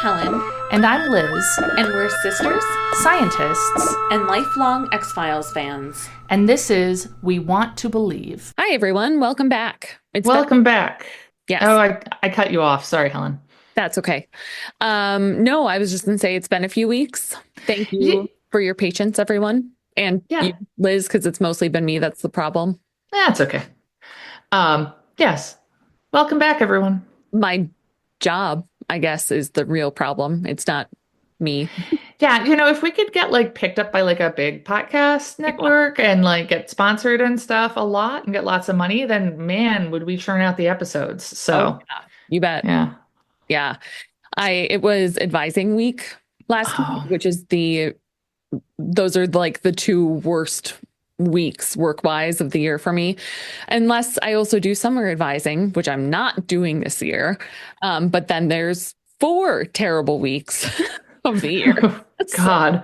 Helen, And I'm Liz, and we're sisters scientists, and lifelong X-Files fans. and this is We Want to Believe. Hi, everyone. Welcome back. Welcome back. Yes, Oh, I cut you off. Sorry, Helen. that's okay. No, I was just going to say it's been a few weeks. Thank you for your patience, everyone. And you, Liz, because it's mostly been me that's the problem. That's okay. Yes. Welcome back, everyone. My job, I guess, is the real problem. It's not me. Yeah, if we could get picked up by a big podcast network and get sponsored and stuff a lot and get lots of money, then man, would we churn out the episodes. So Yeah, you bet. yeah. Yeah. It was advising week last week, which is those are the two worst weeks work-wise of the year for me, unless I also do summer advising, which I'm not doing this year. But then there's 4 terrible weeks of the year. God.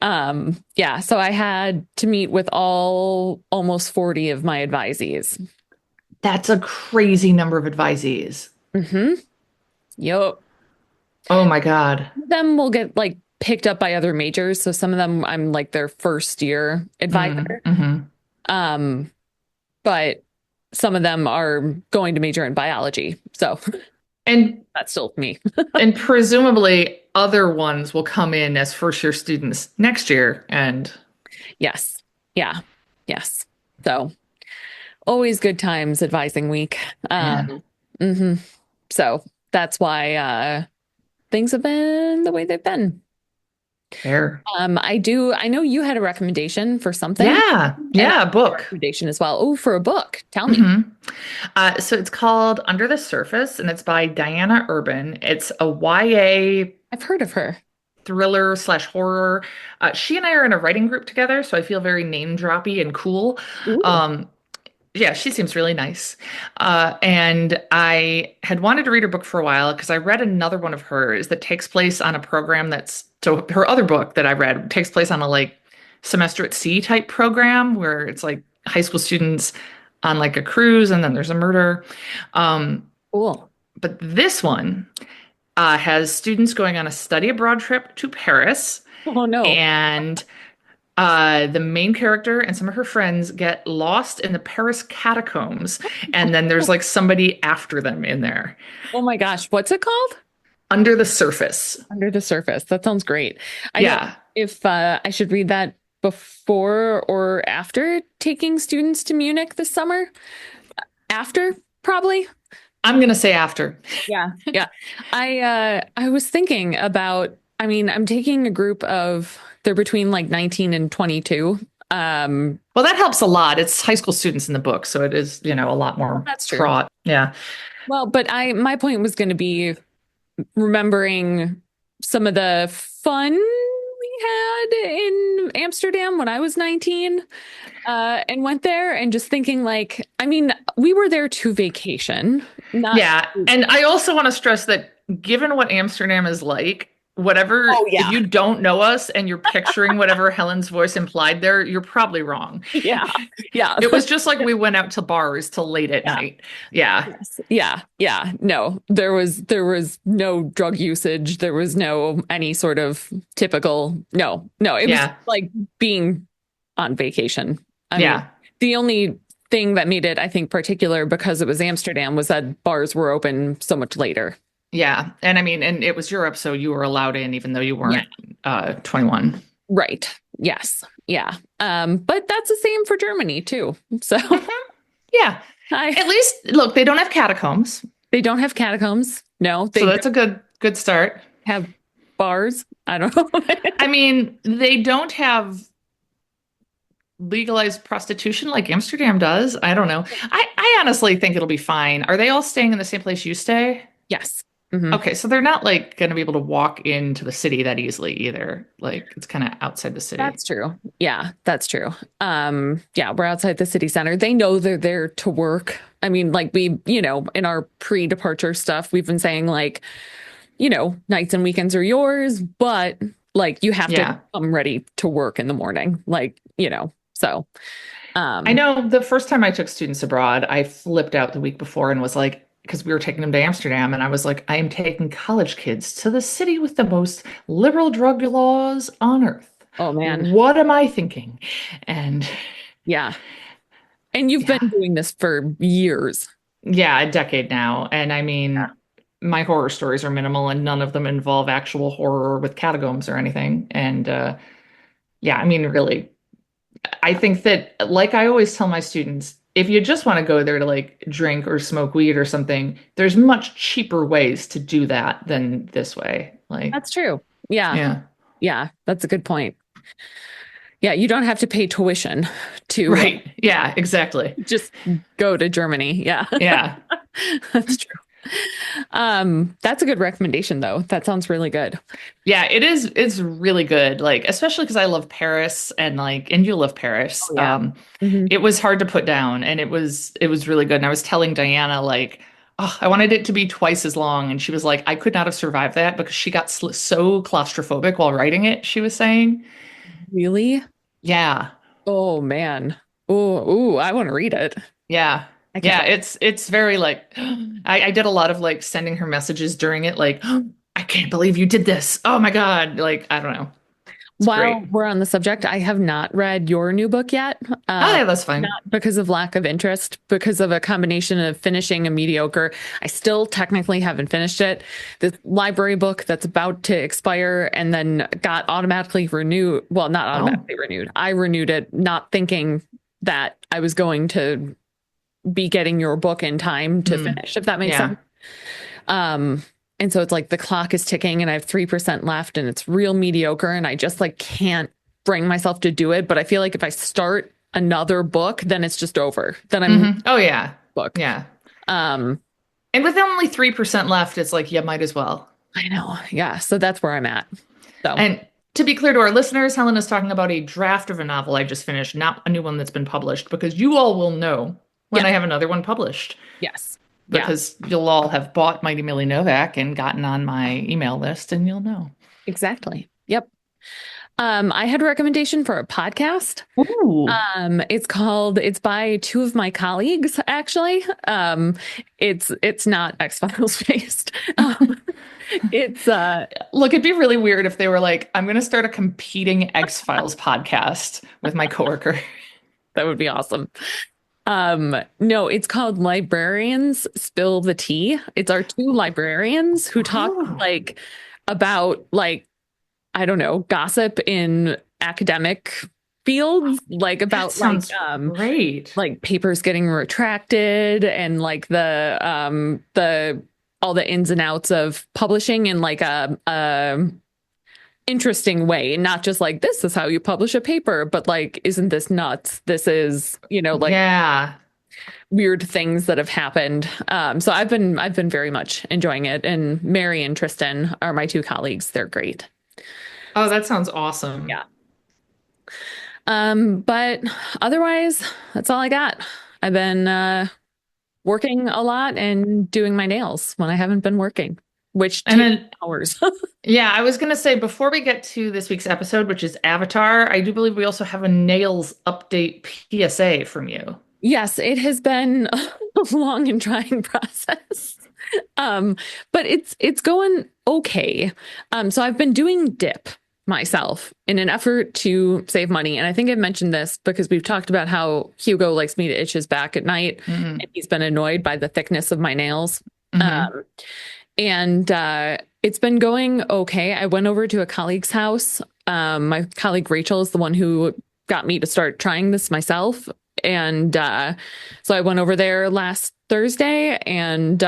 Yeah, so I had to meet with almost 40 of my advisees. That's a crazy number of advisees. Yep. Oh my God. Them will get picked up by other majors. So some of them I'm their first year advisor. But some of them are going to major in biology. So And that's still me. and presumably other ones will come in as first year students next year. And Yes. Yeah. Yes. So always good times advising week. So that's why things have been the way they've been. fair. I know you had a recommendation for something. Yeah, a book. Recommendation as well. Oh, for a book. Tell me. So it's called Under the Surface, and it's by Diana Urban. It's a YA I've heard of her. thriller/horror. She and I are in a writing group together, so I feel very name droppy and cool. Ooh. Yeah, she seems really nice. And I had wanted to read her book for a while because I read another one of hers that takes place on a program so her other book that I read takes place on a semester at sea type program where it's high school students on a cruise and then there's a murder. Cool. But this one has students going on a study abroad trip to Paris. Oh, no. And the main character and some of her friends get lost in the Paris catacombs. And then there's somebody after them in there. Oh my gosh. What's it called? Under the Surface. Under the Surface. That sounds great. I Yeah. don't know if I should read that before or after taking students to Munich this summer. After, probably. I'm going to say after. Yeah. Yeah. I was thinking about, I'm taking a group of, they're between 19 and 22. Well, that helps a lot. It's high school students in the book, so it is, a lot more That's true. fraught. Yeah. Well, but my point was going to be remembering some of the fun we had in Amsterdam when I was 19 and went there and just thinking we were there to vacation. Yeah. And I also want to stress that given what Amsterdam is like, if you don't know us and you're picturing whatever Helen's voice implied there, you're probably wrong. Yeah. Yeah. It was just we went out to bars till late at night. Yeah. Yes. Yeah. Yeah. No, there was no drug usage. There was no any sort of typical, no. It was being on vacation. I mean, the only thing that made it, I think, particular because it was Amsterdam was that bars were open so much later. Yeah. And and it was Europe, so you were allowed in even though you weren't 21. Right. Yes. Yeah. But that's the same for Germany too. So yeah. At least look, they don't have catacombs. They don't have catacombs. No. So that's a good start. Have bars. I don't know. They don't have legalized prostitution like Amsterdam does. I don't know. I honestly think it'll be fine. Are they all staying in the same place you stay? Yes. Okay, so they're not going to be able to walk into the city that easily either. It's kind of outside the city. That's true. Yeah, that's true. Yeah, we're outside the city center. They know they're there to work. We, in our pre-departure stuff, we've been saying nights and weekends are yours, but you have to come ready to work in the morning. So I know the first time I took students abroad, I flipped out the week before and was like, because we were taking them to Amsterdam, and I was like, I am taking college kids to the city with the most liberal drug laws on earth. Oh man. What am I thinking? And Yeah. And you've yeah, been doing this for years. yeah, a decade now. And I Yeah. mean, my horror stories are minimal, and none of them involve actual horror with catacombs or anything. And yeah, I mean, really, I think that, like I always tell my students, if you just want to go there to like drink or smoke weed or something, there's much cheaper ways to do that than this way. Like, That's true. Yeah. yeah, Yeah. That's a good point. Yeah. You don't have to pay tuition to right. Yeah, exactly. just go to Germany. Yeah. Yeah. That's true. That's a good recommendation though. That sounds really good. Yeah, it is. It's really good. Like, especially because I love Paris and you love Paris. Oh, yeah. It was hard to put down, and it was really good. And I was telling Diana, like, oh, I wanted it to be twice as long, and she was like, I could not have survived that because she got so claustrophobic while writing it, she was saying. Really? Yeah. Oh man. Oh, I want to read it. Yeah. I Yeah, can't. it's very like I did a lot of like sending her messages during it, like, I can't believe you did this. Oh my God. Like, I don't know. It's While great. we're on the subject, I have not read your new book yet. Oh yeah, that's fine. Not because of lack of interest, because of a combination of finishing a mediocre. I still technically haven't finished it. This library book that's about to expire and then got automatically renewed. Well, not Oh. automatically renewed. I renewed it, not thinking that I was going to be getting your book in time to Hmm. finish, if that makes Yeah. sense. Um, and so it's like the clock is ticking and I have 3% left and it's real mediocre and I just like can't bring myself to do it. But I feel like if I start another book, then it's just over. Then I'm Oh yeah. book. Yeah. Um, And with only 3% left, it's like, you might as well. I know. Yeah. So that's where I'm at. So And to be clear to our listeners, Helen is talking about a draft of a novel I just finished, not a new one that's been published, because you all will know when yeah. I have another one published. Yes. Yeah. Because you'll all have bought Mighty Millie Novak and gotten on my email list, and you'll know. Exactly. Yep. I had a recommendation for a podcast. Ooh. It's by two of my colleagues, actually. It's not X-Files based. It's Look, it'd be really weird if they were like, I'm going to start a competing X-Files podcast with my coworker. that would be awesome. No, it's called Librarians Spill the Tea. It's our two librarians who talk Oh. like about like, I don't know, gossip in academic fields, like That about sounds great. like papers getting retracted and like the all the ins and outs of publishing in like a interesting way, not just like this is how you publish a paper, but like isn't this nuts? This is, like Yeah. weird things that have happened. So I've been very much enjoying it, and Mary and Tristan are my two colleagues. They're great. Oh, that sounds awesome. Yeah. But otherwise, that's all I got. I've been working a lot and doing my nails when I haven't been working, which And takes then, hours. yeah, I was going to say, before we get to this week's episode, which is Avatar, I do believe we also have a nails update PSA from you. Yes, it has been a long and trying process. But it's going okay. So I've been doing dip myself in an effort to save money. And I think I mentioned this because we've talked about how Hugo likes me to itch his back at night, Mhm. and he's been annoyed by the thickness of my nails. Mhm. And it's been going okay. I went over to a colleague's house. My colleague Rachel is the one who got me to start trying this myself. And so I went over there last Thursday and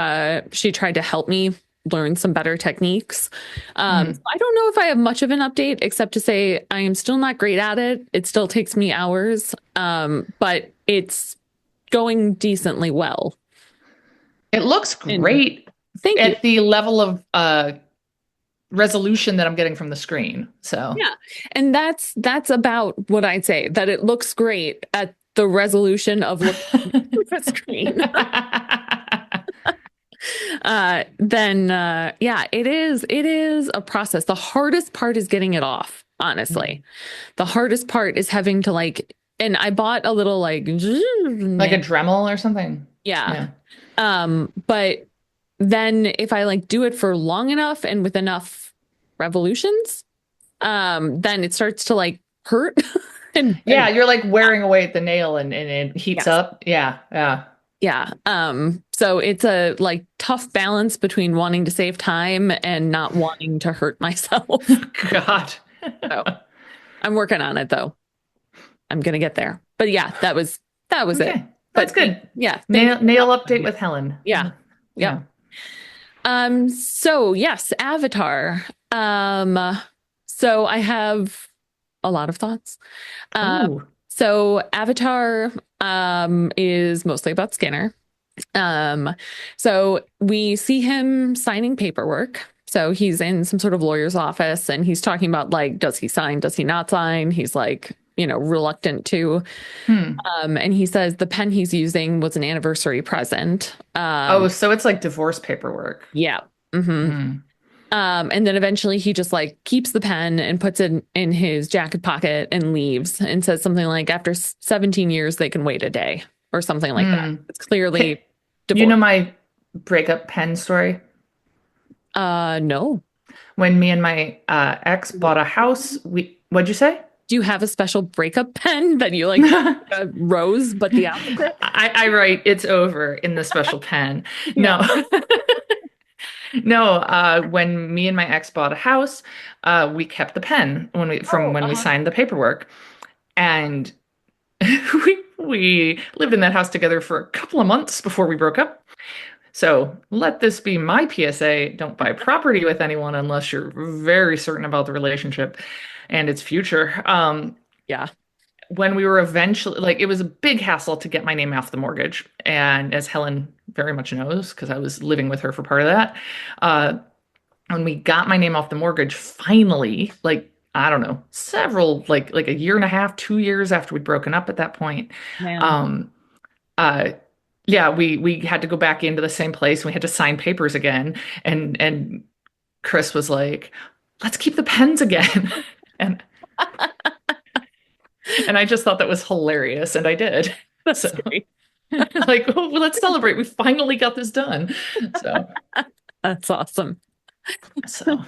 she tried to help me learn some better techniques. So I don't know if I have much of an update except to say I am still not great at it. It still takes me hours, but it's going decently well. It looks And great thank you. at the level of resolution that I'm getting from the screen. So Yeah. And that's about what I'd say, that it looks great at the resolution of looking at the screen. Then yeah, it is a process. The hardest part is getting it off, honestly. The hardest part is having to and I bought a little like a Dremel or something. yeah. Yeah. But then if I like do it for long enough and with enough revolutions, then it starts to like hurt. Yeah, you're like wearing away at the nail and it heats Yes. up. Yeah, yeah. Yeah. So it's a like tough balance between wanting to save time and not wanting to hurt myself. God. So I'm working on it though. I'm gonna get there. But yeah, that was it. Okay, that's But good. yeah, thanks. Nail update with Helen. Yeah. Yeah. Yep. So yes, Avatar. So I have a lot of thoughts. Ooh. So Avatar is mostly about Skinner. So we see him signing paperwork. So he's in some sort of lawyer's office and he's talking about like, does he sign? Does he not sign? He's like, reluctant to. And he says the pen he's using was an anniversary present. Oh, so it's like divorce paperwork. Yeah. And then eventually he just like keeps the pen and puts it in his jacket pocket and leaves and says something like, after 17 years, they can wait a day or something like that. It's clearly divorce. You know my breakup pen story? No. When me and my ex bought a house, what'd you say? Do you have a special breakup pen that you like rose, but the opposite? I write "it's over" in the special pen. No. No, when me and my ex bought a house, we kept the pen when we signed the paperwork, and we lived in that house together for a couple of months before we broke up. So let this be my PSA: don't buy property with anyone unless you're very certain about the relationship and its future. Yeah. When we were eventually, like, it was a big hassle to get my name off the mortgage. And as Helen very much knows, because I was living with her for part of that, when we got my name off the mortgage, finally, like, I don't know, several, like a year and a half, 2 years after we'd broken up at that point, yeah, we had to go back into the same place. We had to sign papers again. And Chris was like, let's keep the pens again. And I just thought that was hilarious, and I did. That's So, great. like, oh, well, let's celebrate. We finally got this done. So, That's awesome. so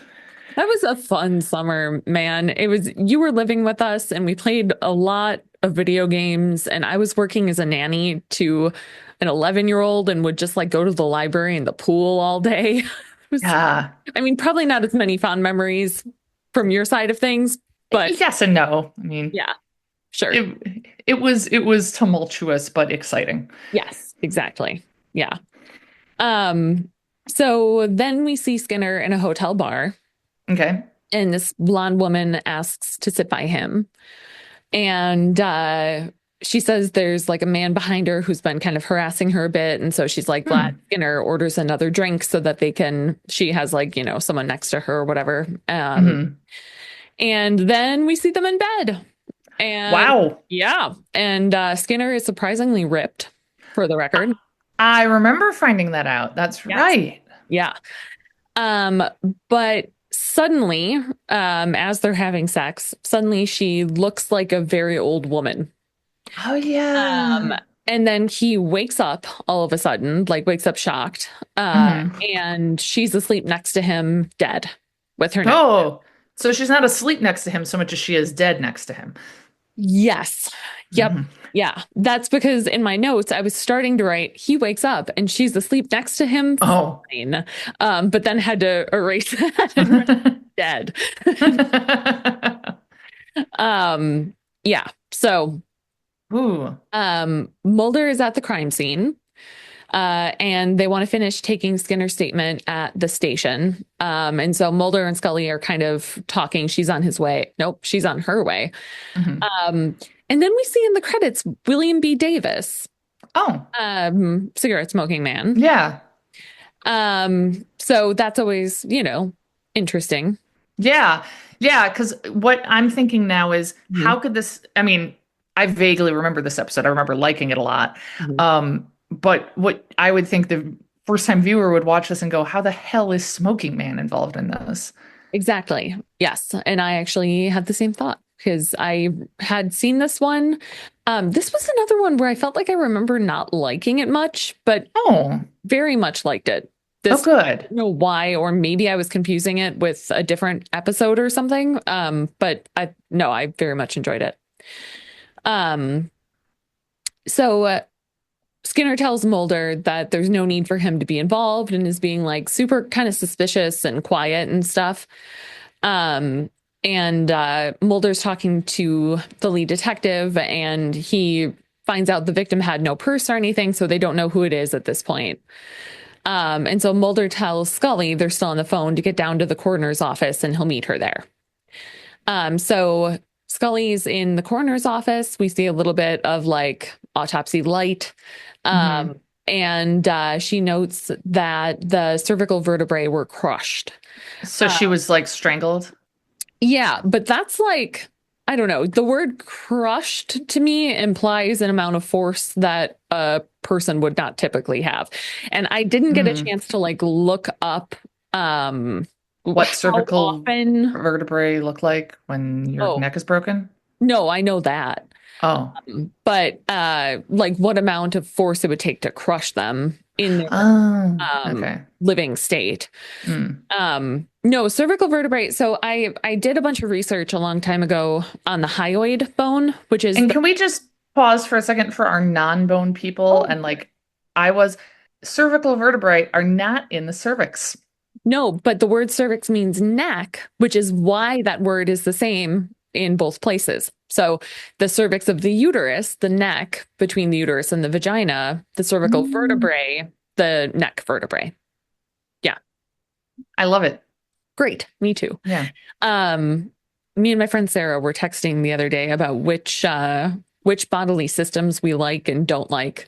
That was a fun summer, man. You were living with us and we played a lot of video games, and I was working as a nanny to an 11-year-old and would just like go to the library and the pool all day. It was, yeah. I mean, probably not as many fond memories from your side of things, but Yes and no. I mean, yeah, sure. it was tumultuous but exciting. Yes, exactly. Yeah. So then we see Skinner in a hotel bar. Okay. And this blonde woman asks to sit by him. And she says there's like a man behind her who's been kind of harassing her a bit. And so she's like, glad Skinner orders another drink so that she has like, someone next to her or whatever. And then we see them in bed. And Wow. yeah. And Skinner is surprisingly ripped, for the record. I remember finding that out. That's right. Yeah. But suddenly, as they're having sex, suddenly she looks like a very old woman. Oh, yeah. And then he wakes up all of a sudden, like wakes up shocked. And she's asleep next to him, dead, with her neck. Oh, so she's not asleep next to him so much as she is dead next to him. Yes. Yep. Yeah. That's because in my notes, I was starting to write, he wakes up and she's asleep next to him. Oh. Fine. But then had to erase that and write dead. Yeah. So, Ooh. Mulder is at the crime scene. And they want to finish taking Skinner's statement at the station. And so Mulder and Scully are kind of talking. She's on his way. Nope, she's on her way. And then we see in the credits William B. Davis. Oh. Cigarette smoking man. Yeah. So that's always, interesting. Yeah. Yeah. Because what I'm thinking now is how could this, I mean, I vaguely remember this episode. I remember liking it a lot. But what I would think the first time viewer would watch this and go, how the hell is Smoking Man involved in this? Exactly. Yes. And I actually had the same thought because I had seen this one. This was another one where I felt like I remember not liking it much, but very much liked it. Oh, This, I good. don't know why, or maybe I was confusing it with a different episode or something. But I very much enjoyed it. Um, so Skinner tells Mulder that there's no need for him to be involved and is being like super kind of suspicious and quiet and stuff. Um, and Mulder's talking to the lead detective, and he finds out the victim had no purse or anything, so they don't know who it is at this point. And so Mulder tells Scully they're still on the phone to get down to the coroner's office and he'll meet her there. So Scully's in the coroner's office. We see a little bit of like autopsy light. Mhm. And she notes that the cervical vertebrae were crushed. So she was like strangled. Yeah, but that's like, I don't know. The word crushed to me implies an amount of force that a person would not typically have. And I didn't get a Mm. chance to like look up What how cervical often. vertebrae look like when your Oh, neck is broken? no, I know that. Oh. But like what amount of force it would take to crush them in their Oh, okay. living state. Mm. No, cervical vertebrae. So I did a bunch of research a long time ago on the hyoid bone, which is And can we just pause for a second for our non-bone people? oh, And like, I was cervical vertebrae are not in the cervix. no, but the word cervix means neck, which is why that word is the same in both places. So the cervix of the uterus, the neck between the uterus and the vagina, the cervical Mm. vertebrae, the neck vertebrae. Yeah, I love it. great. Me too. Yeah. Um, Me and my friend Sarah were texting the other day about which bodily systems we like and don't like.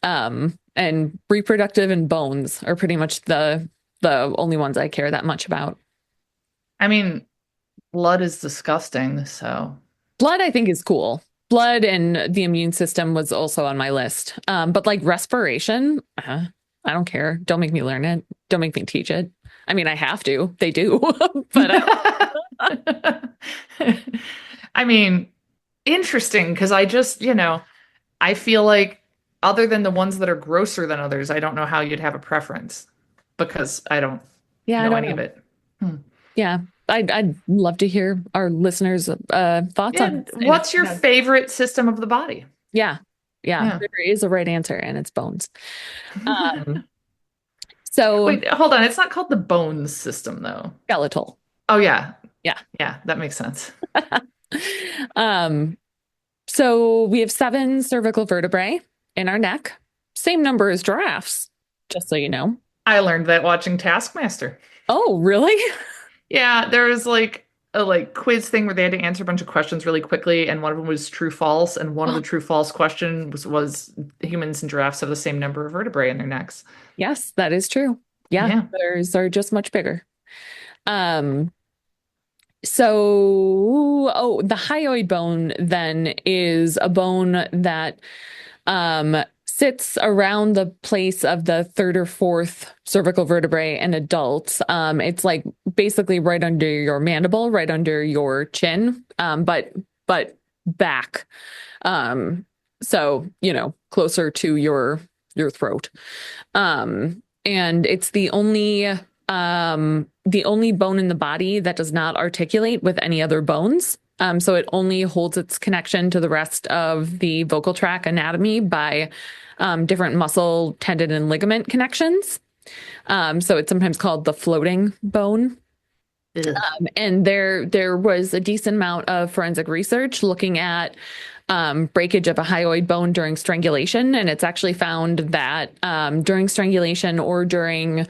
And reproductive and bones are pretty much the only ones I care that much about. I mean, blood is disgusting, so. Blood, I think, is cool. Blood and the immune system was also on my list. But like respiration, I don't care. Don't make me learn it. Don't make me teach it. I mean, I have to. They do, but I mean, interesting because I just, I feel like other than the ones that are grosser than others, I don't know how you'd have a preference because I don't yeah, I know don't any of know. it. Hmm. Yeah, I'd love to hear our listeners' thoughts on Yeah, this. what's your favorite system of the body? Yeah, yeah, Yeah. there is a right answer, and it's bones. Um, so Wait, hold on. It's not called the bones system, though. skeletal. Oh, yeah. Yeah. Yeah, that makes sense. Um, so we have 7 cervical vertebrae in our neck, same number as giraffes, just so you know. I learned that watching Taskmaster. Oh, really? Yeah, there was like a quiz thing where they had to answer a bunch of questions really quickly, and one of them was true false, and one of the true false question was humans and giraffes have the same number of vertebrae in their necks. Yes, that is true. Yeah, Yeah. theirs are just much bigger. Um, so the hyoid bone then is a bone that sits around the place of the third or fourth cervical vertebrae in adults. It's like basically right under your mandible, right under your chin, but back. So closer to your throat. And it's the only bone in the body that does not articulate with any other bones. So it only holds its connection to the rest of the vocal tract anatomy by different muscle, tendon, and ligament connections. So it's sometimes called the floating bone. Ugh. And there was a decent amount of forensic research looking at breakage of a hyoid bone during strangulation, and it's actually found that during strangulation or during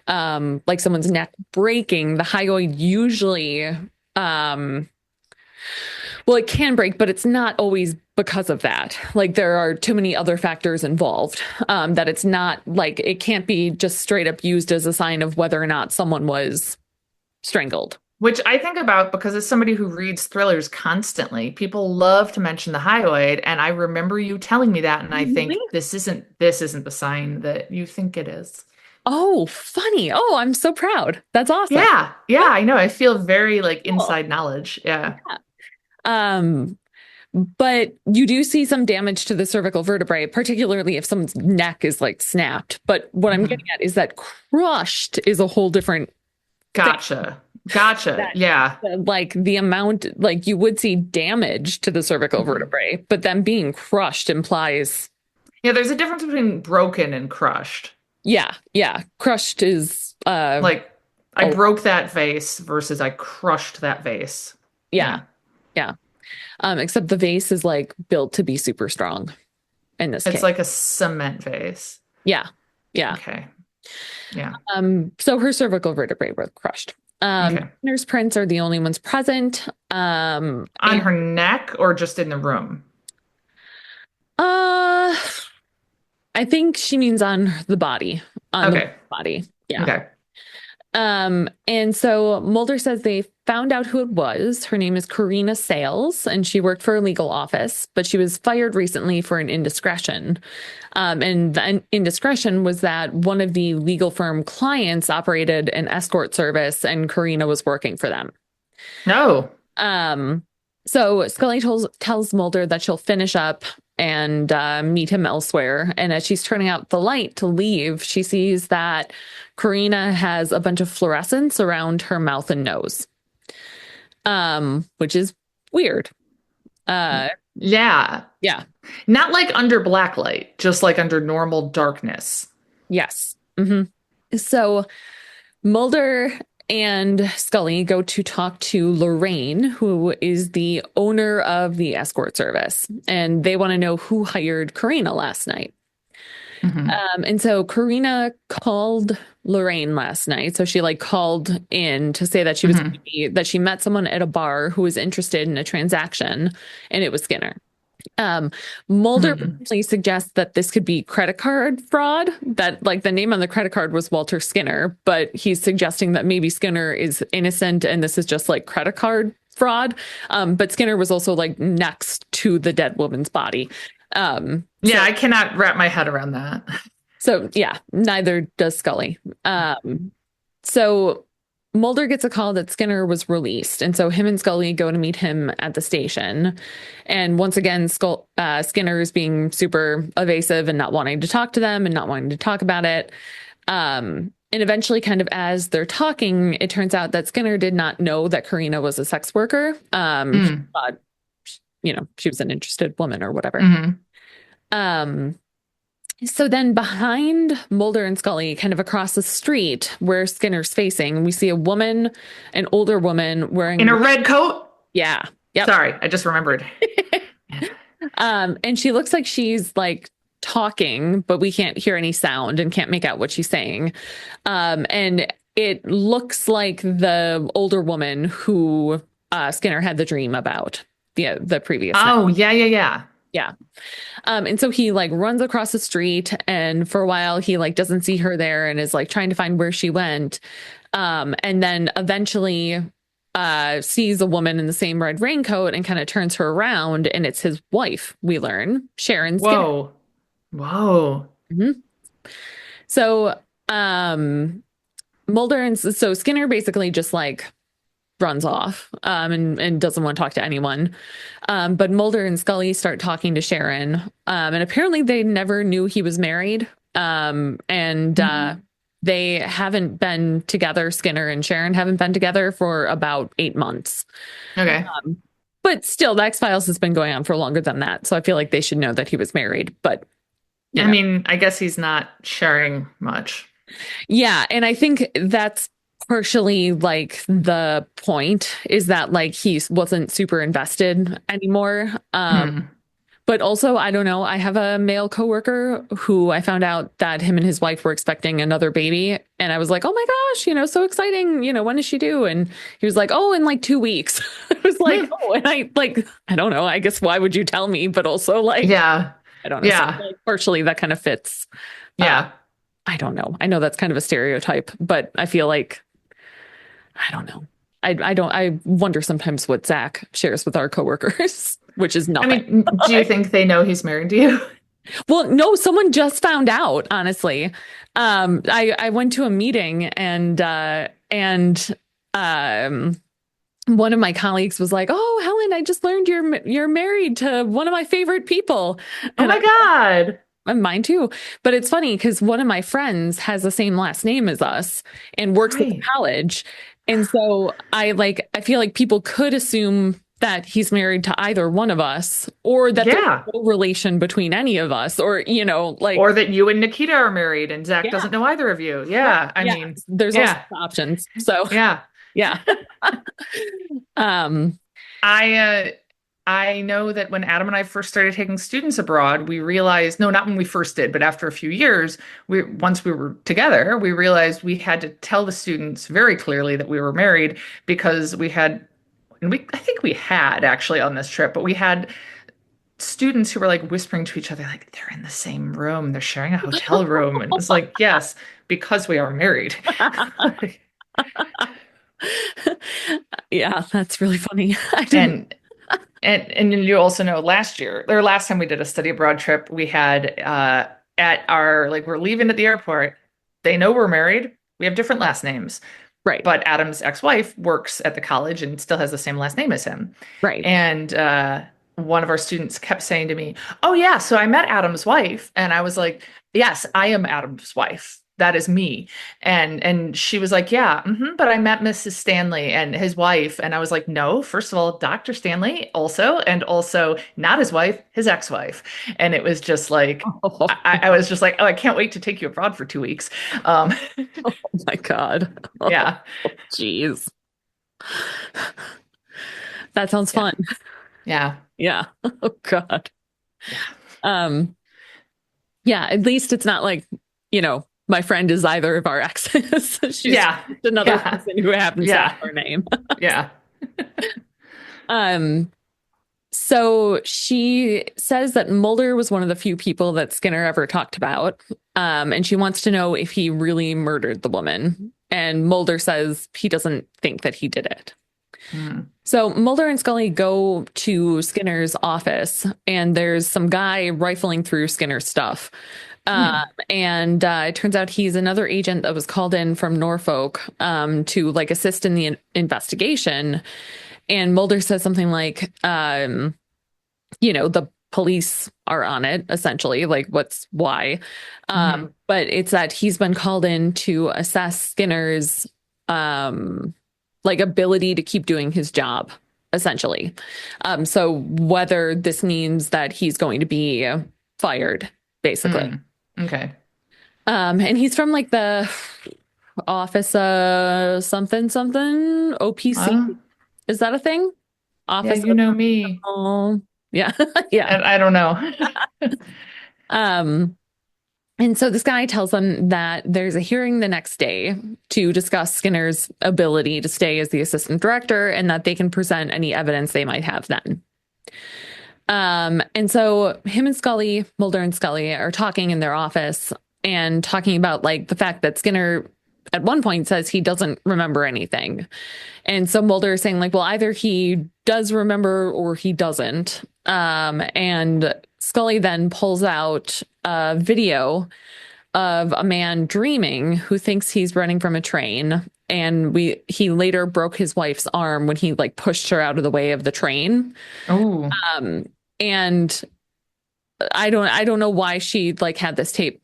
like someone's neck breaking, the hyoid usually well, it can break, but it's not always because of that. Like there are too many other factors involved that it's not like it can't be just straight up used as a sign of whether or not someone was strangled. Which I think about because as somebody who reads thrillers constantly, people love to mention the hyoid, and I remember you telling me that, and I Really? think this isn't the sign that you think it is. Oh, funny. Oh, I'm so proud. That's awesome. Yeah, I know. I feel very like Cool. inside knowledge. Yeah. Um, But you do see some damage to the cervical vertebrae, particularly if someone's neck is like snapped. But what I'm getting at is that crushed is a whole different thing. Gotcha. Yeah. Like the amount, like you would see damage to the cervical vertebrae, but then being crushed implies. Yeah, there's a difference between broken and crushed. Yeah. Yeah. Crushed is, Like I broke that vase versus I crushed that vase. yeah. Yeah. Except the vase is like built to be super strong in this case. It's like a cement vase. Yeah. Yeah. Okay. Yeah. So her cervical vertebrae were crushed. Okay. Nurse prints are the only ones present. On her neck or just in the room? I think she means on the body. On the body. Yeah. Okay. And so Mulder says they found out who it was. Her name is Karina Sales, and she worked for a legal office, but she was fired recently for an indiscretion. And the indiscretion was that one of the legal firm clients operated an escort service, and Karina was working for them. No. So Scully tells Mulder that she'll finish up and meet him elsewhere. And as she's turning out the light to leave, she sees that Karina has a bunch of fluorescence around her mouth and nose, which is weird. Yeah. Yeah. Not like under black light, just like under normal darkness. Yes. So Mulder and Scully go to talk to Lorraine, who is the owner of the escort service, and they want to know who hired Karina last night. And so Karina called Lorraine last night. So she like called in to say that she was that she met someone at a bar who was interested in a transaction, and it was Skinner. Mulder suggests that this could be credit card fraud, that like the name on the credit card was Walter Skinner, but he's suggesting that maybe Skinner is innocent and this is just like credit card fraud. But Skinner was also like next to the dead woman's body. I cannot wrap my head around that. So yeah, neither does Scully. So Mulder gets a call that Skinner was released. And so him and Scully go to meet him at the station. And once again, Skinner is being super evasive and not wanting to talk to them and not wanting to talk about it. And eventually, kind of as they're talking, it turns out that Skinner did not know that Karina was a sex worker. She thought, she was an interested woman or whatever. So then behind Mulder and Scully, kind of across the street where Skinner's facing, we see a woman, an older woman wearing... In a red coat? Yeah. Yep. Sorry, I just remembered. And she looks like she's like talking, but we can't hear any sound and can't make out what she's saying. And it looks like the older woman who Skinner had the dream about the previous night. Oh, yeah. Yeah. And so he like runs across the street, and for a while he like doesn't see her there and is like trying to find where she went. And then eventually sees a woman in the same red raincoat and kind of turns her around, and it's his wife, we learn, Sharon Skinner. Whoa. So Mulder and so Skinner basically just like runs off and doesn't want to talk to anyone. But Mulder and Scully start talking to Sharon. And apparently they never knew he was married. They haven't been together. Skinner and Sharon haven't been together for about 8 months. Okay. But still, the X-Files has been going on for longer than that. So I feel like they should know that he was married. But I mean, I guess he's not sharing much. Yeah. And I think that's partially like the point, is that like he wasn't super invested anymore. But also, I don't know, I have a male coworker who I found out that him and his wife were expecting another baby. And I was like, oh my gosh, so exciting. When is she due? And he was like, oh, in like 2 weeks. I was like, oh, and I don't know. I guess why would you tell me? But also like, I don't know. Yeah. So, like, partially that kind of fits. Yeah. I don't know. I know that's kind of a stereotype, but I feel like, I don't know. I wonder sometimes what Zach shares with our coworkers, which is nothing. I mean, do you think they know he's married to you? Well, no, someone just found out, honestly. I went to a meeting and one of my colleagues was like, "Oh, Helen, I just learned you're married to one of my favorite people." Oh And my God. mine too. But it's funny because one of my friends has the same last name as us and works at the Right. college. And so I feel like people could assume that he's married to either one of us or that there's Yeah. no relation between any of us or, like, Or that you and Nikita are married and Zach yeah, doesn't know either of you. right. Yeah. I Yeah. mean, There's also yeah. options. So, Yeah. yeah. Um, I I know that when Adam and I first started taking students abroad, we realized, no, not when we first did, but after a few years, once we were together, we realized we had to tell the students very clearly that we were married because we had, and I think we had actually on this trip, but we had students who were like whispering to each other, like, they're in the same room, they're sharing a hotel room. And it's like, yes, because we are married. yeah, that's really funny. I didn't. And and you also know last year or last time we did a study abroad trip, we had at our like we're leaving at the airport. They know we're married. We have different last names, Right. but Adam's ex-wife works at the college and still has the same last name as him. Right. And one of our students kept saying to me, "Oh yeah, so I met Adam's wife," and I was like, "Yes, I am Adam's wife. That is me." And she was like, "Yeah, but I met Mrs. Stanley and his wife." And I was like, "No, first of all, Dr. Stanley also, and also not his wife, his ex-wife." And it was just like, Oh, I was just like, "Oh, I can't wait to take you abroad for 2 weeks." Um, my God. yeah, Jeez. That sounds yeah, fun. yeah, Yeah. Oh God. yeah, Um, yeah, at least it's not like, my friend is either of our exes. She's yeah, just another yeah, person who happens to yeah, have her name. yeah. Um, so she says that Mulder was one of the few people that Skinner ever talked about. And she wants to know if he really murdered the woman. And Mulder says he doesn't think that he did it. Hmm. So Mulder and Scully go to Skinner's office, and there's some guy rifling through Skinner's stuff. Hmm. And it turns out he's another agent that was called in from Norfolk to like assist in the investigation. And Mulder says something like, the police are on it, essentially, like why. Hmm. But it's that he's been called in to assess Skinner's like ability to keep doing his job, essentially. So whether this means that he's going to be fired, basically. Hmm. Okay. And he's from like the office something something OPC. Well, Is that a thing? yeah, Office you of know me. yeah. Yeah. I don't know. Um, and so this guy tells them that there's a hearing the next day to discuss Skinner's ability to stay as the assistant director and that they can present any evidence they might have then. And so him and Scully, Mulder and Scully, are talking in their office and talking about like the fact that Skinner at one point says he doesn't remember anything. And so Mulder is saying like, well, either he does remember or he doesn't. And Scully then pulls out a video of a man dreaming who thinks he's running from a train. And he later broke his wife's arm when he like pushed her out of the way of the train. Oh, And I don't know why she like had this tape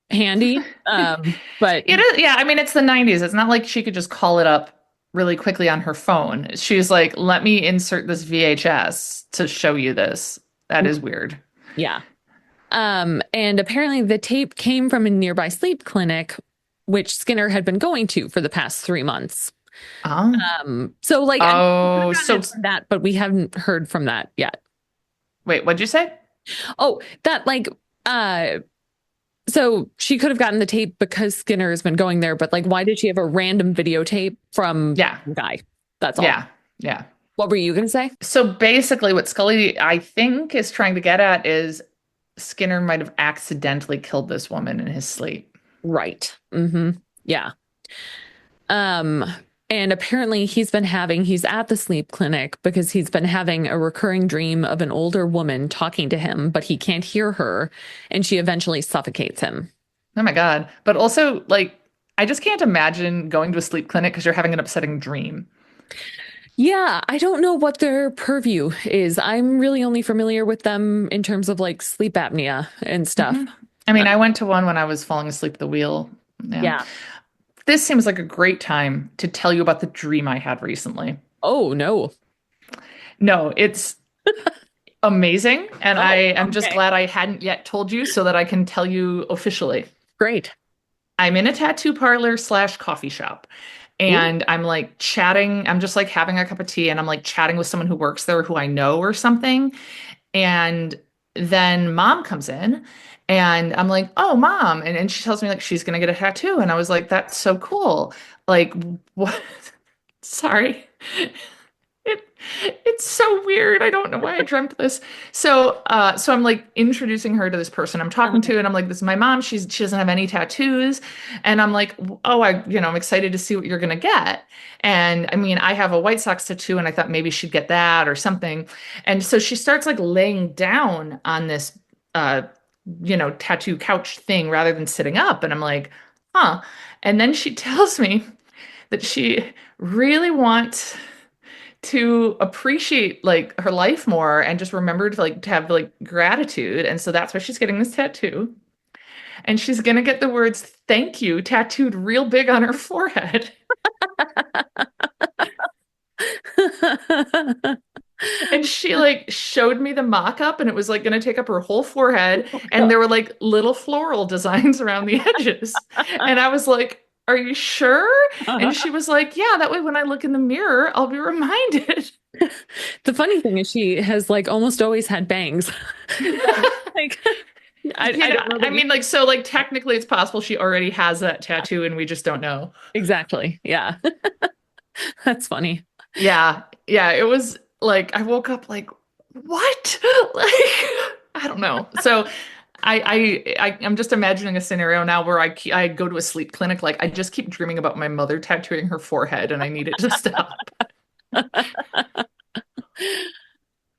handy. But it is. Yeah, I mean, it's the 90s. It's not like she could just call it up really quickly on her phone. She was like, let me insert this VHS to show you this. That is weird. yeah. And apparently the tape came from a nearby sleep clinic, which Skinner had been going to for the past 3 months. Oh, So like, oh, so that, but we haven't heard from that yet. wait, what'd you say? Oh, that like, so she could have gotten the tape because Skinner has been going there, but like, why did she have a random videotape from Yeah, the guy? That's all. yeah, yeah. What were you going to say? So basically, what Scully, I think, is trying to get at is Skinner might have accidentally killed this woman in his sleep. Right. Yeah. And apparently he's at the sleep clinic because he's been having a recurring dream of an older woman talking to him, but he can't hear her, and she eventually suffocates him. Oh my God. But also, like, I just can't imagine going to a sleep clinic because you're having an upsetting dream. Yeah, I don't know what their purview is. I'm really only familiar with them in terms of like sleep apnea and stuff. Hmm. I mean, Uh, I went to one when I was falling asleep at the wheel. Yeah. yeah. This seems like a great time to tell you about the dream I had recently. Oh, no. No, it's amazing. And I Oh, am just okay. glad I hadn't yet told you so that I can tell you officially. Great. I'm in a tattoo parlor slash coffee shop. Ooh. And I'm like chatting. I'm just like having a cup of tea and I'm like chatting with someone who works there who I know or something. And then mom comes in and I'm like, oh, mom. And she tells me like she's going to get a tattoo. And I was like, that's so cool. Like, what? Sorry. It it's so weird. I don't know why I dreamt this. So I'm like introducing her to this person I'm talking to, and I'm like, this is my mom. She doesn't have any tattoos, and I'm like, oh, I'm excited to see what you're gonna get. And I mean, I have a White Sox tattoo, and I thought maybe she'd get that or something. And so she starts like laying down on this tattoo couch thing rather than sitting up, and I'm like, huh. And then she tells me that she really wants to appreciate like her life more and just remember to have like gratitude. And so that's why she's getting this tattoo. And she's gonna get the words thank you tattooed real big on her forehead. And she like showed me the mock-up and it was like gonna take up her whole forehead. Oh, And God. there were like little floral designs around the edges. And I was like, are you sure? And she was like, yeah, that way when I look in the mirror, I'll be reminded. The funny thing is she has like almost always had bangs. Like I don't know I that you mean, like, so, like, technically it's possible she already has that tattoo and we just don't know. exactly. Yeah. That's funny. Yeah. Yeah. It was like, I woke up like, what? Like, I don't know. So I'm just imagining a scenario now where I go to a sleep clinic. Like, I just keep dreaming about my mother tattooing her forehead and I need it to stop.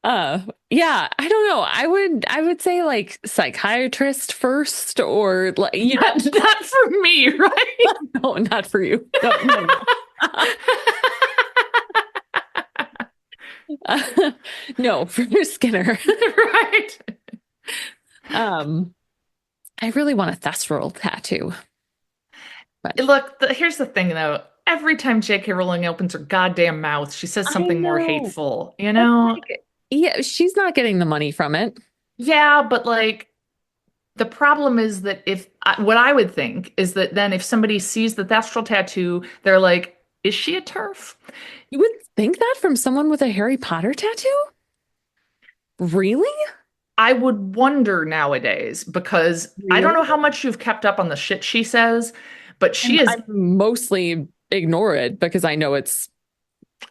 Uh yeah, I don't know. I would say like psychiatrist first or like Not for me, right? no, not for you. No, no, no. No, for Skinner. Right. Um I really want a thestral tattoo, but Look, here's the thing though. Every time J.K. Rowling opens her goddamn mouth, she says I something more know. hateful, you But know? like yeah, she's not getting the money from it. Yeah, but like the problem is that what I would think is that then if somebody sees the thestral tattoo, they're like, is she a TERF? You would think that from someone with a Harry Potter tattoo? Really? I would wonder nowadays because I don't Really? know how much you've kept up on the shit she says, but she I is mostly ignore it because I know it's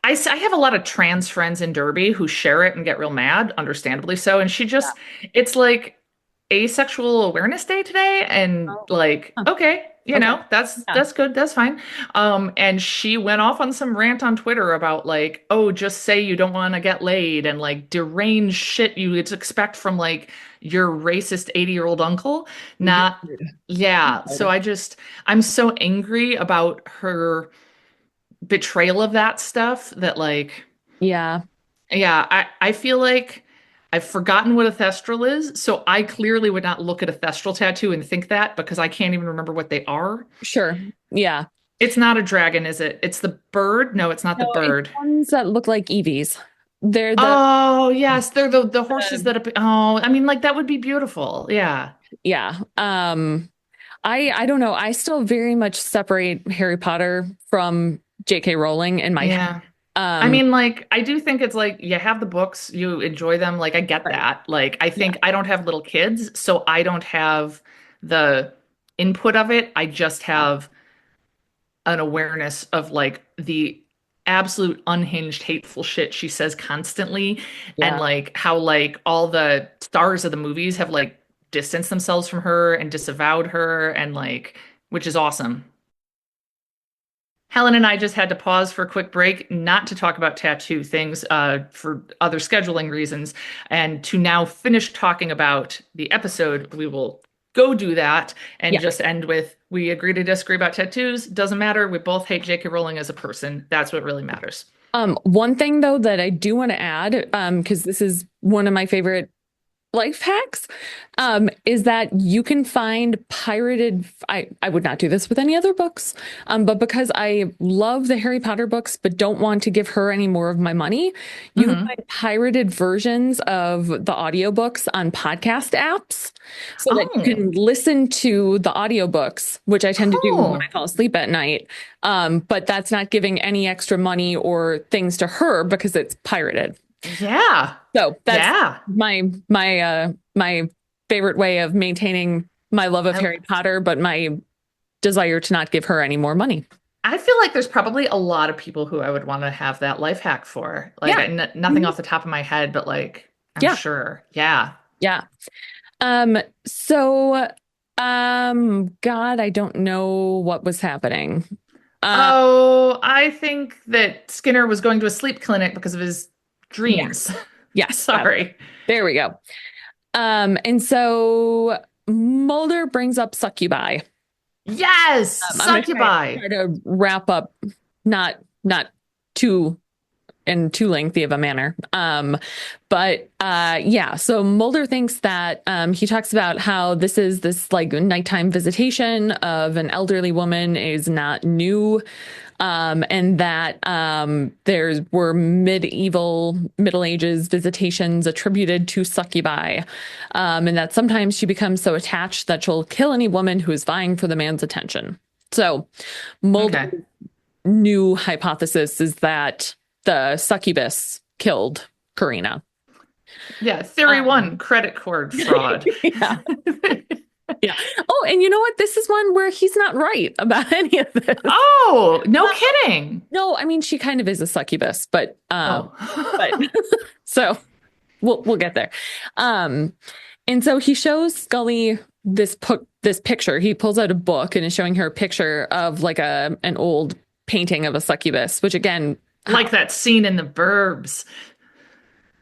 I have a lot of trans friends in Derby who share it and get real mad, understandably so. And yeah. it's like Asexual Awareness Day today, and Oh, like, huh. okay, Okay. Yeah. that's good, that's fine. And she went off on some rant on Twitter about like, oh, just say you don't want to get laid, and like deranged shit you would expect from like your racist 80-year-old uncle. Not, Weird. yeah. So Weird. I'm so angry about her betrayal of that stuff that like Yeah, yeah, I feel like I've forgotten what a thestral is, so I clearly would not look at a thestral tattoo and think that because I can't even remember what they are. sure. Yeah. It's not a dragon, is it? It's the bird? No, it's not the No, it's bird. ones that look like Eevees. They're Oh, yes, they're the horses the that oh, I mean like that would be beautiful. Yeah. yeah. I don't know. I still very much separate Harry Potter from J.K. Rowling in my head. Yeah. I Um, mean, like, I do think it's like you have the books, you enjoy them. Like, I get right. that. Like, I Yeah. think I don't have little kids, so I don't have the input of it. I just have an awareness of like the absolute unhinged, hateful shit she says constantly, and Yeah. like how like all the stars of the movies have like distanced themselves from her and disavowed her, and like, which is awesome. Helen and I just had to pause for a quick break, not to talk about tattoo things for other scheduling reasons, and to now finish talking about the episode. We will go do that and Yeah. just end with we agree to disagree about tattoos. Doesn't matter. We both hate J.K. Rowling as a person. That's what really matters. One thing though that I do want to add, because this is one of my favorite life hacks, is that you can find pirated. I would not do this with any other books, but because I love the Harry Potter books, but don't want to give her any more of my money, you can find pirated versions of the audiobooks on podcast apps so that you can listen to the audiobooks, which I tend to do when I fall asleep at night. But that's not giving any extra money or things to her because it's pirated. Yeah. So that's my favorite way of maintaining my love of Harry Potter, but my desire to not give her any more money. I feel like there's probably a lot of people who I would want to have that life hack for. Like nothing off the top of my head, but like I'm sure. Yeah. Yeah. So God, I don't know what was happening. I think that Skinner was going to a sleep clinic because of his dreams. Yes. Sorry. There we go. And so Mulder brings up succubi. Yes, succubi. Try to wrap up, not too lengthy of a manner. So Mulder thinks that he talks about how this like nighttime visitation of an elderly woman is not new. And that there were Middle Ages visitations attributed to succubi, and that sometimes she becomes so attached that she'll kill any woman who is vying for the man's attention. So Mulder's new hypothesis is that the succubus killed Karina. Yeah, theory one, credit card fraud. Yeah. Yeah. Oh, and you know what? This is one where he's not right about any of this. Oh, no kidding. No, I mean she kind of is a succubus, but so we'll get there. And so he shows Scully this picture. He pulls out a book and is showing her a picture of like an old painting of a succubus, which again, like that scene in The Burbs.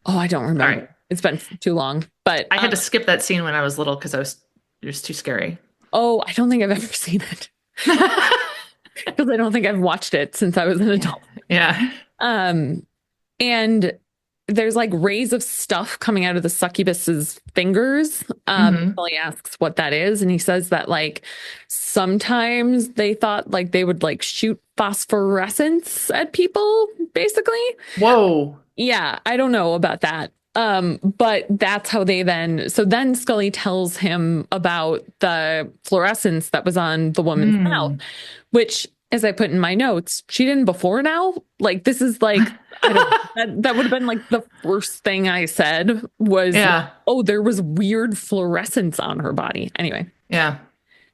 Oh, I don't remember. Right. It's been too long, but I had to skip that scene when I was little because it was too scary. Oh, I don't think I've ever seen it because I don't think I've watched it since I was an adult. Yeah. And there's like rays of stuff coming out of the succubus's fingers. He asks what that is, and he says that like sometimes they thought like they would like shoot phosphorescence at people, basically. Whoa. Yeah, I don't know about that. But that's how then Scully tells him about the fluorescence that was on the woman's mouth, which, as I put in my notes, she didn't before now. Like, this is like, that would have been like the first thing I said was, there was weird fluorescence on her body. Anyway. Yeah.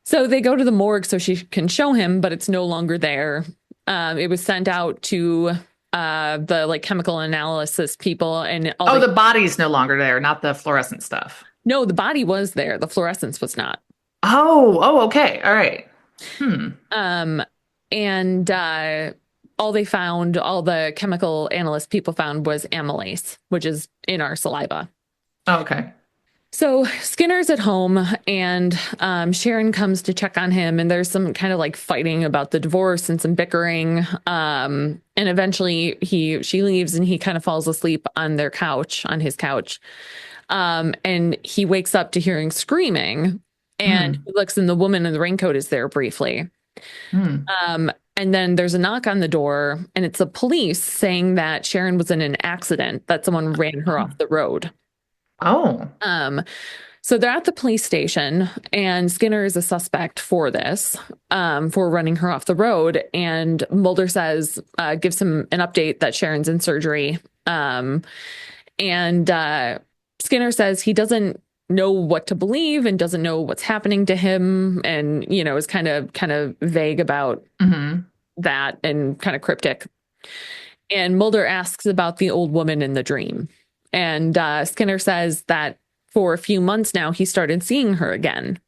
So they go to the morgue so she can show him, but it's no longer there. It was sent out to the like chemical analysis people and the body's no longer there, not the fluorescent stuff. No, the body was there. The fluorescence was not. Okay. All right. And all the chemical analyst people found was amylase, which is in our saliva. Oh, okay. So Skinner's at home and Sharon comes to check on him, and there's some kind of like fighting about the divorce and some bickering. And eventually she leaves and he kind of falls asleep on his couch. And he wakes up to hearing screaming and he looks, and the woman in the raincoat is there briefly. And then there's a knock on the door, and it's the police saying that Sharon was in an accident, that someone ran her off the road. Oh. So they're at the police station, and Skinner is a suspect for this, for running her off the road. And Mulder gives him an update that Sharon's in surgery. And Skinner says he doesn't know what to believe and doesn't know what's happening to him, and, is kind of vague about that and kind of cryptic. And Mulder asks about the old woman in the dream. And Skinner says that for a few months now, he started seeing her again.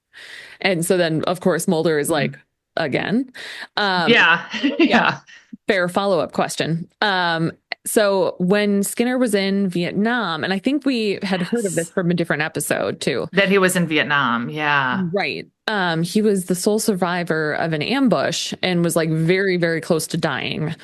And so then, of course, Mulder is like, again? Yeah. Fair follow-up question. So when Skinner was in Vietnam, and I think we had heard of this from a different episode too. That he was in Vietnam. Yeah. Right. He was the sole survivor of an ambush and was like very, very close to dying.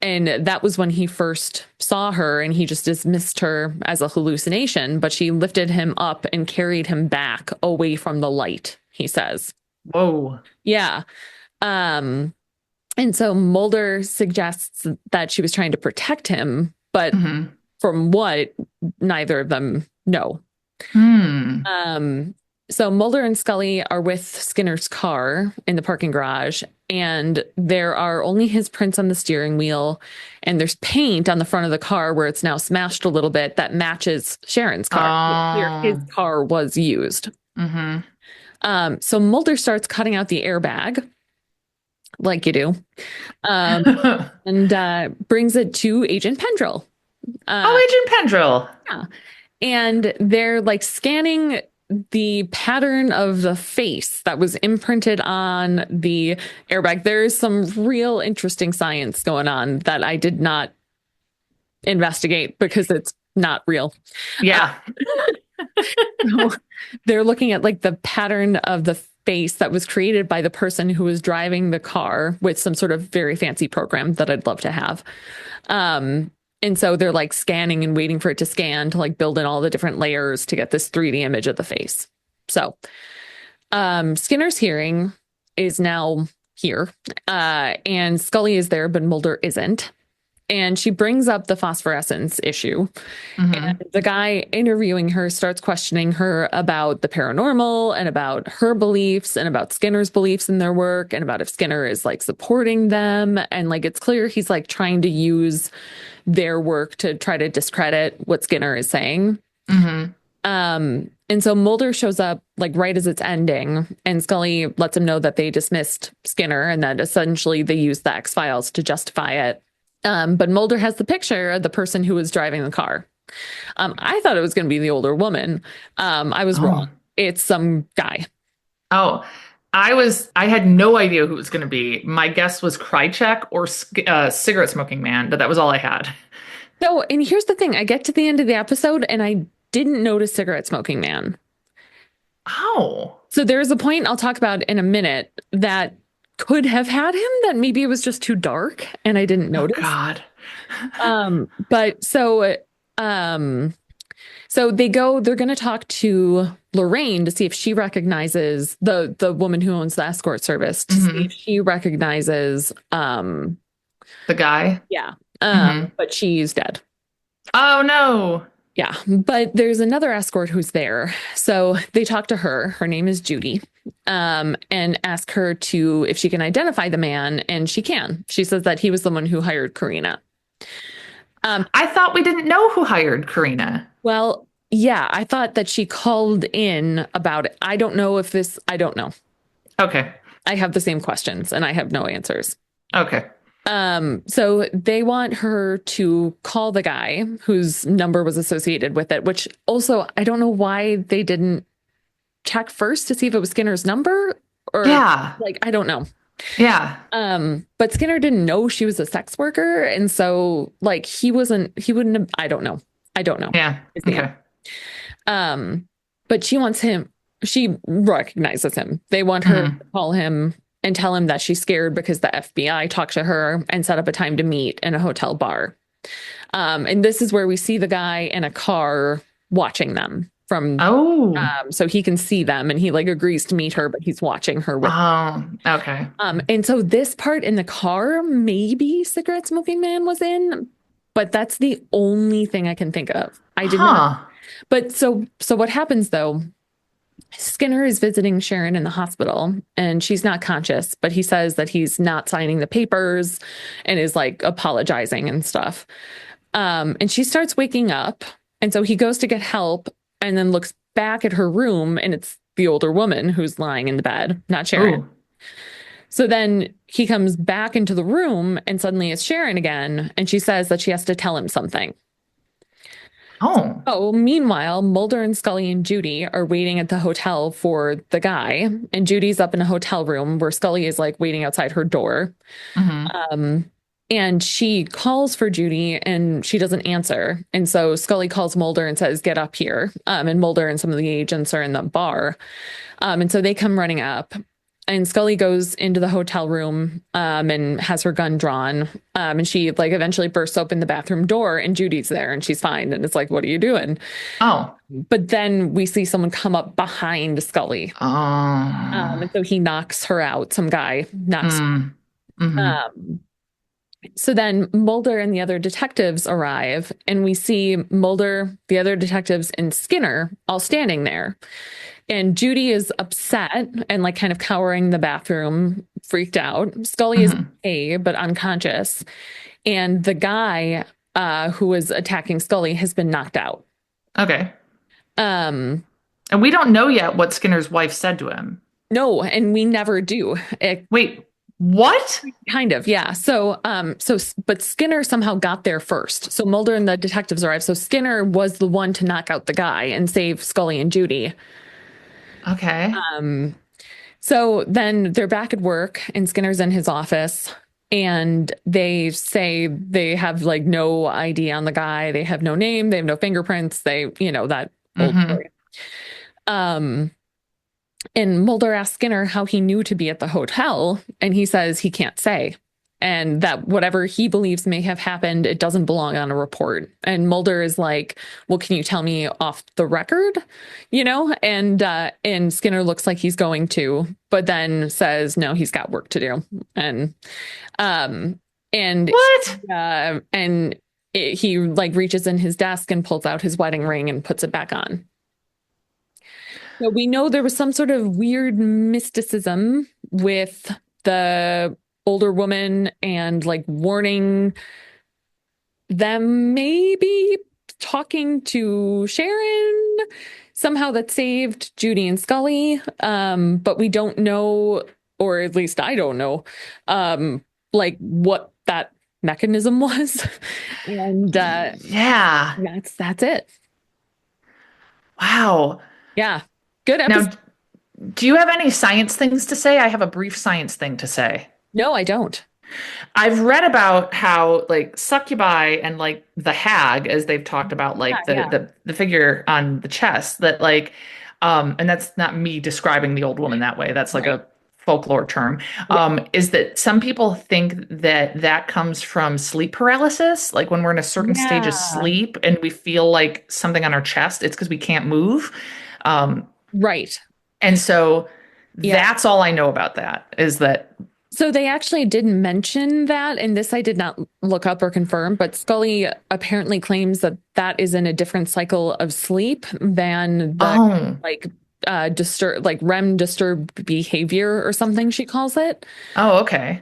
And that was when he first saw her, and he just dismissed her as a hallucination, but she lifted him up and carried him back away from the light, he says. Whoa. Yeah. And so Mulder suggests that she was trying to protect him, but from what, neither of them know. So Mulder and Scully are with Skinner's car in the parking garage, and there are only his prints on the steering wheel, and there's paint on the front of the car where it's now smashed a little bit that matches Sharon's car. Here, his car was used. So Mulder starts cutting out the airbag, like you do, and brings it to Agent Pendrell. Agent Pendrell. Yeah. And they're like scanning the pattern of the face that was imprinted on the airbag. There's some real interesting science going on that I did not investigate because it's not real. Yeah. So they're looking at like the pattern of the face that was created by the person who was driving the car with some sort of very fancy program that I'd love to have. And so they're like scanning and waiting for it to scan to like build in all the different layers to get this 3D image of the face. So Skinner's hearing is now here, and Scully is there, but Mulder isn't. And she brings up the phosphorescence issue. And the guy interviewing her starts questioning her about the paranormal and about her beliefs and about Skinner's beliefs in their work and about if Skinner is like supporting them. And like, it's clear he's like trying to use their work to try to discredit what Skinner is saying. And so Mulder shows up like right as it's ending, and Scully lets him know that they dismissed Skinner and that essentially they used the X-Files to justify it. But Mulder has the picture of the person who was driving the car. I thought it was going to be the older woman. I was wrong. It's some guy. I had no idea who it was going to be. My guess was Krychek or cigarette smoking man, but that was all I had. So, and here's the thing. I get to the end of the episode and I didn't notice cigarette smoking man. Oh. So there's a point I'll talk about in a minute that could have had him, that maybe it was just too dark and I didn't notice. Oh, God. So they're going to talk to Lorraine to see if she recognizes the woman who owns the escort service, to see if she recognizes the guy. Yeah. But she's dead. Oh no. Yeah. But there's another escort who's there. So they talk to her. Her name is Judy. And ask her if she can identify the man, and she can. She says that he was the one who hired Karina. I thought we didn't know who hired Karina. Well, yeah, I thought that she called in about it. I don't know. Okay. I have the same questions and I have no answers. Okay. So they want her to call the guy whose number was associated with it, which also I don't know why they didn't check first to see if it was Skinner's number or like, I don't know. Yeah. But Skinner didn't know she was a sex worker. And so like, he wouldn't have, I don't know. Yeah. Okay. But she recognizes him. They want her to call him and tell him that she's scared because the FBI talked to her and set up a time to meet in a hotel bar. And this is where we see the guy in a car watching them from, so he can see them and he like agrees to meet her, but he's watching her. Okay. And so this part in the car, maybe cigarette smoking man was in, but that's the only thing I can think of. I did not. But so what happens though? Skinner is visiting Sharon in the hospital and she's not conscious, but he says that he's not signing the papers and is like apologizing and stuff. And she starts waking up. And so he goes to get help and then looks back at her room and it's the older woman who's lying in the bed, not Sharon. Ooh. So then he comes back into the room and suddenly it's Sharon again. And she says that she has to tell him something. Oh, meanwhile, Mulder and Scully and Judy are waiting at the hotel for the guy. And Judy's up in a hotel room where Scully is like waiting outside her door. And she calls for Judy and she doesn't answer. And so Scully calls Mulder and says, get up here. And Mulder and some of the agents are in the bar. And so they come running up. and Scully goes into the hotel room and has her gun drawn. And she like eventually bursts open the bathroom door and Judy's there and she's fine. And it's like, what are you doing? Oh. But then we see someone come up behind Scully. Oh. And so he knocks her out. Some guy knocks her. So then Mulder and the other detectives arrive and we see Mulder, the other detectives, and Skinner all standing there. And Judy is upset and like kind of cowering in the bathroom, freaked out. Scully is okay, but unconscious. And the guy who was attacking Scully has been knocked out. Okay. And we don't know yet what Skinner's wife said to him. No, and we never do. Wait, what? Kind of, yeah. But Skinner somehow got there first. So Mulder and the detectives arrived. So Skinner was the one to knock out the guy and save Scully and Judy. Okay. So then they're back at work and Skinner's in his office and they say they have like no ID on the guy. They have no name. They have no fingerprints. They, that old story. And Mulder asks Skinner how he knew to be at the hotel. And he says he can't say. And that whatever he believes may have happened, it doesn't belong on a report. And Mulder is like, well, can you tell me off the record? And Skinner looks like he's going to, but then says, no, he's got work to do. And what? He like reaches in his desk and pulls out his wedding ring and puts it back on. So we know there was some sort of weird mysticism with the older woman and like warning them, maybe talking to Sharon somehow that saved Judy and Scully. But we don't know, or at least I don't know, like what that mechanism was. And yeah, that's it. Wow. Yeah. Good episode. Now, do you have any science things to say? I have a brief science thing to say. No, I don't. I've read about how like succubi and like the hag, as they've talked about, like the figure on the chest that like, and that's not me describing the old woman that way. That's like a folklore term, is that some people think that comes from sleep paralysis. Like when we're in a certain stage of sleep and we feel like something on our chest, it's because we can't move. Right. And so that's all I know about that is that. So they actually didn't mention that, and this I did not look up or confirm, but Scully apparently claims that is in a different cycle of sleep than the REM disturbed behavior or something she calls it. Oh, okay.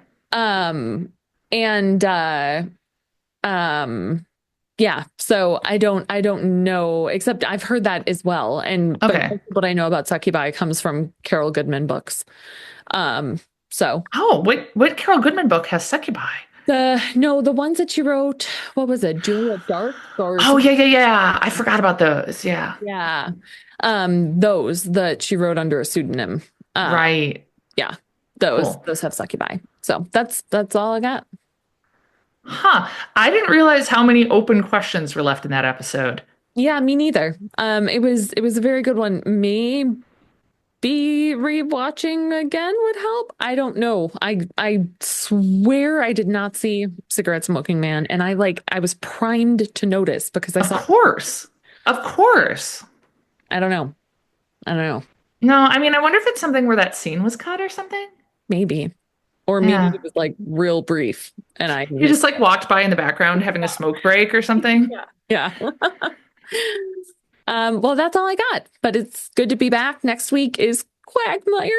So I don't know, except I've heard that as well. And but what I know about succubi comes from Carol Goodman books. What Carol Goodman book has succubi? The ones that she wrote, what was it? Julia Dark? Yeah. I forgot about those. Yeah. Yeah. Those that she wrote under a pseudonym. Right. Yeah. Those have succubi. So that's all I got. Huh. I didn't realize how many open questions were left in that episode. Yeah, me neither. It was a very good one. Maybe rewatching again would help. I don't know. I swear I did not see Cigarette Smoking Man, and I was primed to notice because I saw. Of course. I don't know. No, I mean, I wonder if it's something where that scene was cut or something. Maybe. Or maybe it was like real brief, and you just like walked by in the background having a smoke break or something. Yeah. Well, that's all I got. But it's good to be back. Next week is Quagmire.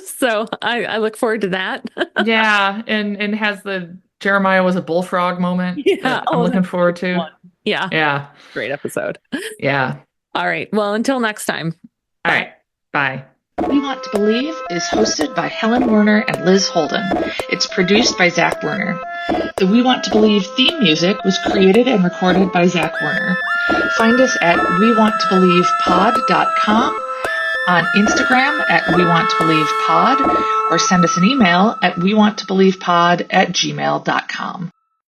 So I look forward to that. Yeah, and has the Jeremiah was a bullfrog moment. Yeah, I'm looking forward to. Yeah. Great episode. Yeah. All right. Well, until next time. All right. Bye. We Want to Believe is hosted by Helen Werner and Liz Holden. It's produced by Zach Werner. The We Want to Believe theme music was created and recorded by Zach Werner. Find us at wewanttoBelievePod.com, on Instagram at wewanttoBelievePod, or send us an email at wewanttoBelievePod@gmail.com.